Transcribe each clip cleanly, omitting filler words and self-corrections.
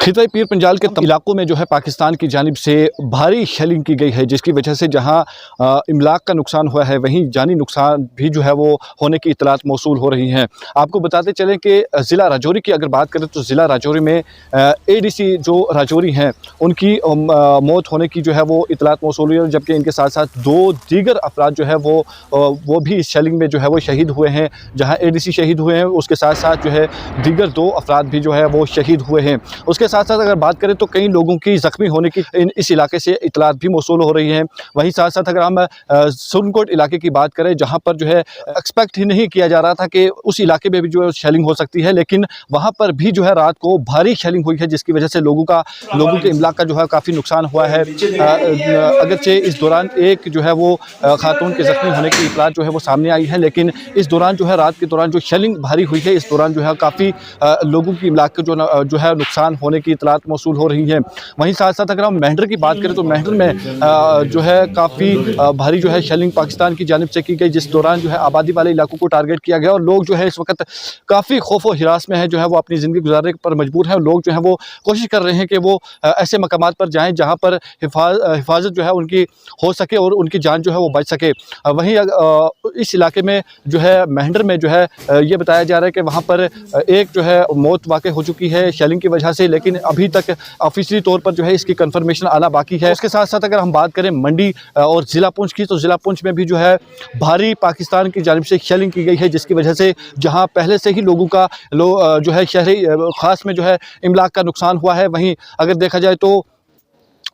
खिताई पीर पंजाल के इलाकों में जो है पाकिस्तान की जानिब से भारी शेलिंग की गई है, जिसकी वजह से जहां इमलाक का नुकसान हुआ है वहीं जानी नुकसान भी जो है वो होने की इतलात मौसूल हो रही हैं। आपको बताते चलें कि ज़िला राजौरी की अगर बात करें तो ज़िला राजौरी में ADC जो राजौरी हैं उनकी मौत होने की जो है वो इतलात मौसूल हुई है, जबकि इनके साथ साथ 2 दीगर अफराद जो है वो भी इस शेलिंग में जो है वो शहीद हुए हैं। जहाँ ADC शहीद हुए हैं उसके साथ साथ जो है दीगर 2 अफराद भी जो है वो शहीद हुए हैं। उसके साथ साथ अगर बात करें तो कई लोगों की ज़ख्मी होने की इस इलाके से इतलात भी मौसूल हो रही हैं। वहीं साथ साथ अगर हम सुरनकोट इलाके की बात करें जहां पर जो है एक्सपेक्ट ही नहीं किया जा रहा था कि उस इलाके में भी जो है शेलिंग हो सकती है, लेकिन वहां पर भी जो है रात को भारी शेलिंग हुई है, जिसकी वजह से लोगों के इमलाक का जो है काफ़ी नुकसान हुआ है। अगरचे इस दौरान एक जो है वो खातून के ज़ख्मी होने की इतलात जो है वो सामने आई है, लेकिन इस दौरान जो है रात के दौरान जो शेलिंग भारी हुई है इस दौरान जो है काफ़ी लोगों की इमलाक के जो है नुकसान होने की इतलात मौसूल हो रही है। वहीं साथ साथ अगर हम मेंढर की बात करें तो मेंढर में जो है काफ़ी भारी जो है शेलिंग पाकिस्तान की जानिब से की गई, जिस दौरान जो है आबादी वाले इलाकों को टारगेट किया गया और लोग जो है इस वक्त काफ़ी खौफ व हिरास में है, जो है वो अपनी ज़िंदगी गुजारने पर मजबूर है। लोग जो है वो कोशिश कर रहे हैं कि वो ऐसे मकामात पर जाएँ जहाँ पर हिफाजत जो है उनकी हो सके और उनकी जान जो है वो बच सके। वहीं इस इलाके में जो है मेंढर में जो है ये बताया जा रहा है कि वहाँ पर एक जो है मौत वाक़ हो चुकी है शेलिंग की वजह से, लेकिन अभी तक ऑफिशियली तौर पर जो है इसकी कंफर्मेशन आना बाकी है। उसके साथ साथ अगर हम बात करें मंडी और ज़िला पुंछ की तो ज़िला पुंछ में भी जो है भारी पाकिस्तान की जानिब से शेलिंग की गई है, जिसकी वजह से जहां पहले से ही लोगों का जो है शहरी ख़ास में जो है इमलाक का नुकसान हुआ है, वहीं अगर देखा जाए तो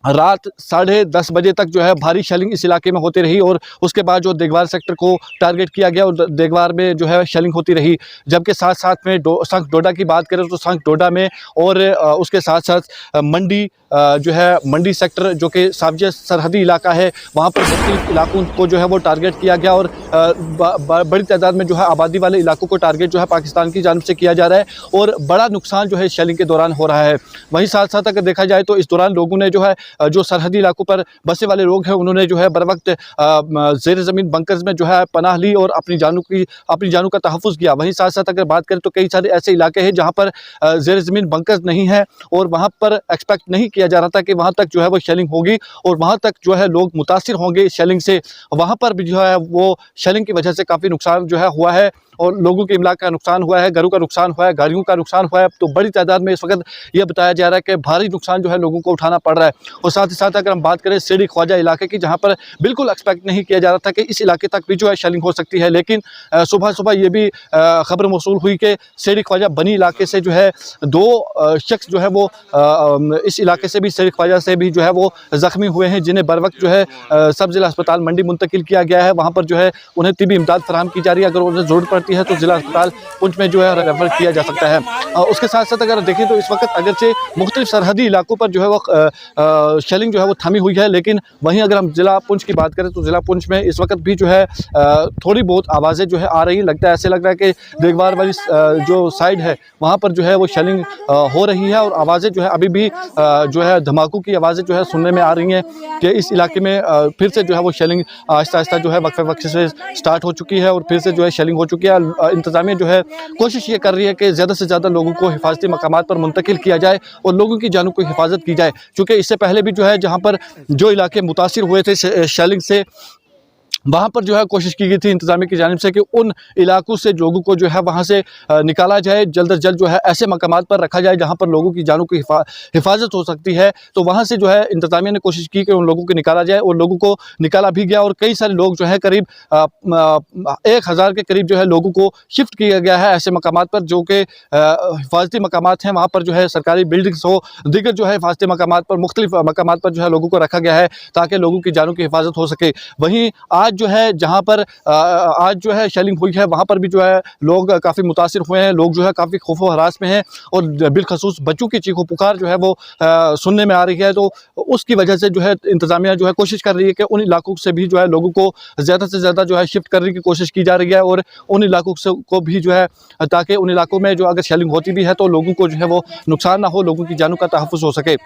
रात 10:30 बजे तक जो है भारी शेलिंग इस इलाके में होती रही और उसके बाद जो देगवार सेक्टर को टारगेट किया गया और देगवार में जो है शेलिंग होती रही। जबकि साथ साथ में संख डोडा की बात करें तो संख डोडा में और उसके साथ साथ मंडी जो है मंडी सेक्टर जो कि साबजे सरहदी इलाका है, वहाँ पर मुख्तलिफ इलाकों को जो है वो टारगेट किया गया और बड़ी तादाद में जो है आबादी वाले इलाकों को टारगेट जो है पाकिस्तान की जानिब से किया जा रहा है और बड़ा नुकसान जो है शेलिंग के दौरान हो रहा है। वहीं साथ साथ अगर देखा जाए तो इस दौरान लोगों ने जो है जो सरहदी इलाकों पर बसे वाले लोग हैं उन्होंने जो है बर वक्त ज़ेर ज़मीन बंकर्स में जो है पनाह ली और अपनी जानों का तहफ़्फ़ुज़ किया। वहीं साथ साथ अगर बात करें तो कई सारे ऐसे इलाके हैं जहाँ पर ज़ेर ज़मीन बंकर्स नहीं है और वहाँ पर एक्सपेक्ट नहीं किया जा रहा था कि वहाँ तक जो है वो शेलिंग होगी और वहाँ तक जो है लोग मुतासिर होंगे शेलिंग से। वहाँ पर भी जो है वो शेलिंग की वजह से काफ़ी नुकसान जो है हुआ है और लोगों के इमलाक का नुकसान हुआ है, घरों का नुकसान हुआ है, गाड़ियों का नुकसान हुआ है। तो बड़ी तादाद में इस वक्त यह बताया जा रहा है कि भारी नुकसान जो है लोगों को उठाना पड़ रहा है। और साथ ही साथ अगर हम बात करें सीढ़ी ख्वाजा इलाके की, जहाँ पर बिल्कुल एक्सपेक्ट नहीं किया जा रहा था कि इस इलाके तक भी जो है शेलिंग हो सकती है, लेकिन सुबह सुबह ये भी खबर मौसूल हुई कि सीढ़ी ख्वाजा बनी इलाके से जो है 2 शख्स जो है वो इस इलाके से भी सीढ़ी ख्वाजा से भी जो है वो ज़ख्मी हुए हैं, जिन्हें बर वक्त जो है सब ज़िला अस्पताल मंडी मुंतकिल किया गया है। वहाँ पर जो है उन्हें तिबी इमदाद फराहम की जा रही है, अगर उन्हें ज़रूरत पड़ती है तो ज़िला अस्पताल पुंछ में जो है रेफर किया जा सकता है। उसके साथ साथ अगर देखें तो इस वक्त अगरचे मुख्तलिफ सरहदी इलाकों पर जो है वो शेलिंग जो है वो थमी हुई है, लेकिन वहीं अगर हम ज़िला पुंछ की बात करें तो ज़िला पुंछ में इस वक्त भी जो है थोड़ी बहुत आवाज़ें जो है आ रही, लगता है ऐसे लग रहा है कि देगवार वाली जो साइड है वहाँ पर जो है वो शेलिंग हो रही है और आवाज़ें जो है अभी भी जो है धमाकों की आवाज़ें जो है सुनने में आ रही हैं कि इस इलाके में फिर से जो है वो शेलिंग आहिस्ता आहिस्ता जो है वक्फे से स्टार्ट हो चूँकी है और फिर से जो है शेलिंग हो चुकी है। इंतज़ामिया जो है कोशिश ये कर रही है कि ज़्यादा से ज़्यादा लोगों को हिफाजती मकामात पर मुंतकिल किया जाए और लोगों की जानों को हिफाजत की जाए, चूँकि इससे पहले भी जो है जहाँ पर जो इलाके मुतासिर हुए थे शेलिंग से वहाँ पर जो है कोशिश की गई थी इंतज़ामिया की जानिब से कि उन इलाकों से लोगों को जो है वहाँ से निकाला जाए, जल्द अज जल्द जो है ऐसे मकामात पर रखा जाए जहाँ पर लोगों की जानों की हिफाजत हो सकती है। तो वहाँ से जो है इंतज़ामिया ने कोशिश की कि उन लोगों को निकाला जाए और लोगों को निकाला भी गया और कई सारे लोग जो है करीब 1000 के करीब जो है लोगों को शिफ्ट किया गया है ऐसे मकामात पर जो कि हिफाजती मकामात हैं। वहाँ पर जो है सरकारी बिल्डिंग्स हो, दीगर जो है हिफाजती मकामात पर मुख्तलिफ मकामात पर जो है लोगों को रखा गया है ताकि लोगों की जानों की हिफाजत हो सके। वहीं आज जो है जहाँ पर आज जो है शेलिंग हुई है वहाँ पर भी जो है लोग काफ़ी मुतासिर हुए हैं, लोग जो है काफ़ी खौफ व हरास में हैं और बिलखसूस बच्चों की चीखो पुकार जो है वो सुनने में आ रही है। तो उसकी वजह से जो है इंतज़ामिया जो है कोशिश कर रही है कि उन इलाकों से भी जो है लोगों को ज़्यादा से ज़्यादा जो है शिफ्ट करने की कोशिश की जा रही है और उन इलाकों से को भी जो है ताकि उन इलाकों में जो अगर शेलिंग होती भी है तो लोगों को जो है वो नुकसान ना हो, लोगों की जानों का तहफ़्फ़ुज़ हो सके।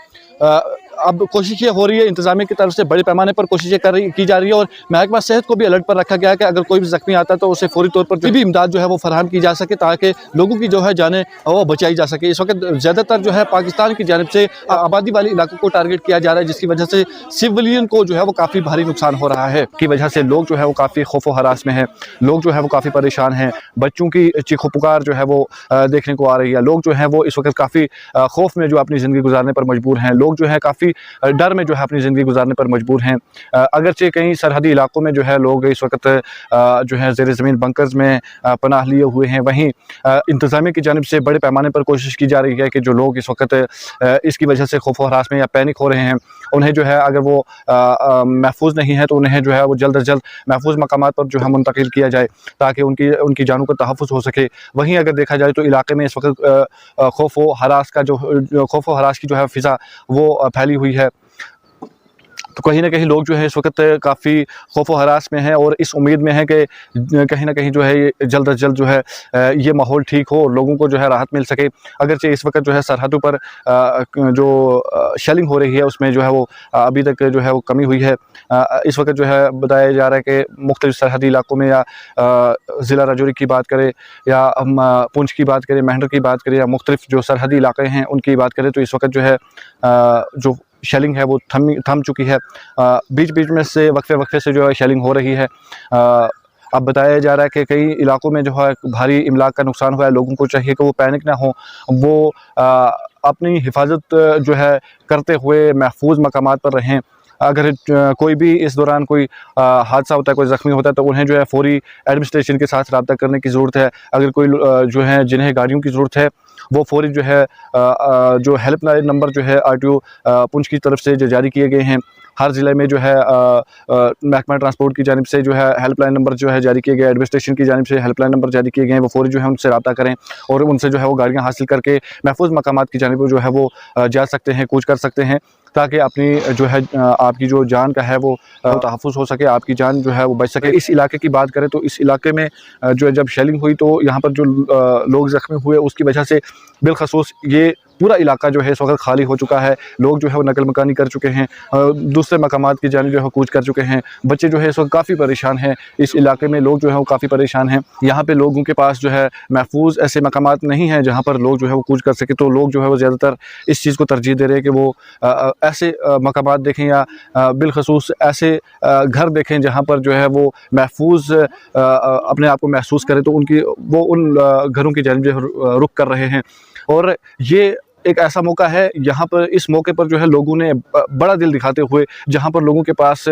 अब कोशिश ये हो रही है, इंतजामिया की तरफ से बड़े पैमाने पर कोशिशें की जा रही है और महकमा सेहत को भी अलर्ट पर रखा गया है कि अगर कोई भी जख्मी आता है तो उसे फौरी तौर पर जो भी इमदाद जो है वो फराहम की जा सके ताकि लोगों की जो है जानें वो बचाई जा सके। इस वक्त ज़्यादातर जो है पाकिस्तान की जानिब से आबादी वाले इलाकों को टारगेट किया जा रहा है, जिसकी वजह से सिविलियन को जो है वो काफ़ी भारी नुकसान हो रहा है, की वजह से लोग जो है वो काफ़ी खौफ व हरास में हैं, लोग जो है वो काफ़ी परेशान हैं, बच्चों की चीखो पुकार जो है वो देखने को आ रही है। लोग जो है वो इस वक्त काफ़ी खौफ में जो अपनी ज़िंदगी गुजारने पर मजबूर हैं, लोग जो है काफ़ी डर में जो है अपनी ज़िंदगी गुजारने पर मजबूर हैं। अगरचे कई सरहदी इलाकों में जो है लोग इस वक्त जो है ज़ेर ज़मीन बंकर्स में पनाह लिए हुए हैं। वहीं इंतज़ामिया की जानिब से बड़े पैमाने पर कोशिश की जा रही है कि जो लोग इस वक्त इसकी वजह से खौफ व हरास में या पैनिक हो रहे हैं, उन्हें जो है अगर वो महफूज नहीं है तो उन्हें जो है वो जल्द अज जल्द महफूज मकामात पर जो है मुंतकिल किया जाए ताकि उनकी जानों का तहफ़्फ़ुज़ हो सके। वहीं अगर देखा जाए तो इलाके में इस वक्त खौफ व हरास की जो है फ़िज़ा वो फैली हुई है, तो कहीं ना कहीं लोग जो है इस वक्त काफ़ी खौफ व हरास में हैं और इस उम्मीद में है कि कहीं ना कहीं जो है ये जल्द अज जल्द जो है ये माहौल ठीक हो और लोगों को जो है राहत मिल सके। अगरचे इस वक्त जो है सरहदों पर जो शेलिंग हो रही है उसमें जो है वो अभी तक जो है वो कमी हुई है। इस वक्त जो है बताया जा रहा है कि मुख्तलिफ सरहदी इलाकों में या ज़िला राजौरी की बात करें या हम पुंछ की बात करें, मेंढर की बात करें या मुख्तलिफ जो सरहदी इलाके हैं उनकी बात करें तो इस वक्त जो है जो शेलिंग है वो थम चुकी है। बीच बीच में से वक्फे से जो है शेलिंग हो रही है। अब बताया जा रहा है कि कई इलाकों में जो है भारी इमलाक का नुकसान हुआ है। लोगों को चाहिए कि वो पैनिक ना हो, वो अपनी हिफाजत जो है करते हुए महफूज मकामात पर रहें। अगर कोई भी इस दौरान कोई हादसा होता है, कोई ज़ख्मी होता है तो उन्हें जो है फौरी एडमिनिस्ट्रेशन के साथ रब्ता करने की ज़रूरत है। अगर कोई जो है जिन्हें गाड़ियों की ज़रूरत है वो फौरी जो है जो हेल्पलाइन नंबर जो है RTO पुंछ की तरफ से जो जारी किए गए हैं, हर ज़िले में जो है महकमा ट्रांसपोर्ट की जानिब से जो है हेल्पलाइन नंबर जो है जारी किए गए, एडमिनिस्ट्रेशन की जानिब से हेल्पलाइन नंबर जारी किए गए हैं, वो फौरी जो है उनसे रब्ता करें और उनसे जो है वो गाड़ियाँ हासिल करके महफूज मकामात की जानिब जो है वो जा सकते हैं, कूच कर सकते हैं ताकि अपनी जो है आपकी जो जान का है वो तहफ़्फ़ुज़ हो सके, आपकी जान जो है वो बच सके। इस इलाके की बात करें तो इस इलाके में जो है जब शेलिंग हुई तो यहाँ पर जो लोग ज़ख्मी हुए उसकी वजह से बिलखसूस ये पूरा इलाका जो है इस वक्त खाली हो चुका है। लोग जो है वो नकल मकानी कर चुके हैं, दूसरे मकामात की जानिब जो है कूच कर चुके हैं। बच्चे जो है इस वक्त काफ़ी परेशान हैं, इस इलाके में लोग जो है वो काफ़ी परेशान हैं। यहाँ पे लोगों के पास जो है महफूज ऐसे मकामात नहीं हैं जहाँ पर लोग जो है वो कूच कर सके, तो लोग जो है वो ज़्यादातर इस चीज़ को तरजीह दे रहे हैं कि वो ऐसे मकामात देखें या बिलखसूस ऐसे घर देखें जहाँ पर जो है वो महफूज अपने आप को महसूस करें, तो वो उन घरों की जानिब जो है रुख कर रहे हैं। और ये एक ऐसा मौका है, यहाँ पर इस मौके पर जो है लोगों ने बड़ा दिल दिखाते हुए जहाँ पर लोगों के पास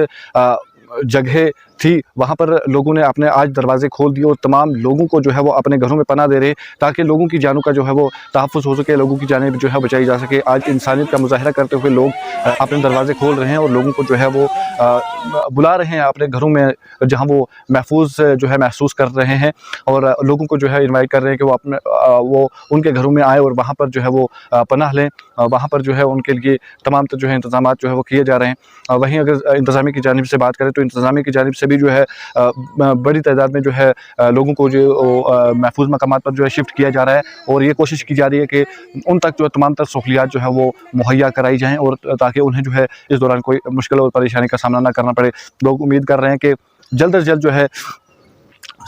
जगह थी वहाँ पर लोगों ने अपने आज दरवाजे खोल दिए और तमाम लोगों को जो है वो अपने घरों में पनाह दे रहे ताकि लोगों की जानों का जो है वो तहफ़्फ़ुज़ हो सके, लोगों की जानें जो है बचाई जा सके। आज इंसानियत का मुज़ाहिरा करते हुए लोग अपने दरवाजे खोल रहे हैं और लोगों को जो है वो बुला रहे हैं अपने घरों में जहाँ वो महफूज जो है महसूस कर रहे हैं और लोगों को जो है इन्वाइट कर रहे हैं कि वो उनके घरों में आए और वहाँ पर जो है वो पनाह लें। वहाँ पर जो है उनके लिए तमाम जो है इंतज़ामात जो है वो किए जा रहे हैं। वहीं अगर इंतज़ामिया की जानिब से बात करें तो इंतज़ामिया की जानिब से भी जो है बड़ी तादाद में जो है लोगों को जो महफूज मकामात पर जो है शिफ्ट किया जा रहा है और ये कोशिश की जा रही है कि उन तक जो तमाम तर सहूलियात जो है वो मुहैया कराई जाएँ और ताकि उन्हें जो है इस दौरान कोई मुश्किल और परेशानी का सामना ना करना पड़े। लोग उम्मीद कर रहे हैं कि जल्द अज जल्द जो है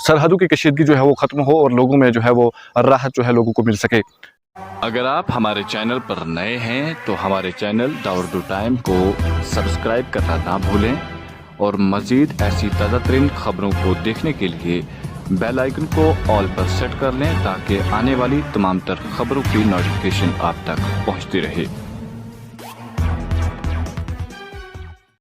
सरहदों की कशीदगी जो है वो ख़त्म हो और लोगों में जो है वो राहत जो है लोगों को मिल सके। अगर आप हमारे चैनल पर नए हैं तो हमारे चैनल द उर्दू टाइम को सब्सक्राइब करना ना भूलें और मज़ीद ऐसी ताज़ा तरीन खबरों को देखने के लिए बेल आइकन को ऑल पर सेट कर लें ताकि आने वाली तमाम तर खबरों की नोटिफिकेशन आप तक पहुंचती रहे।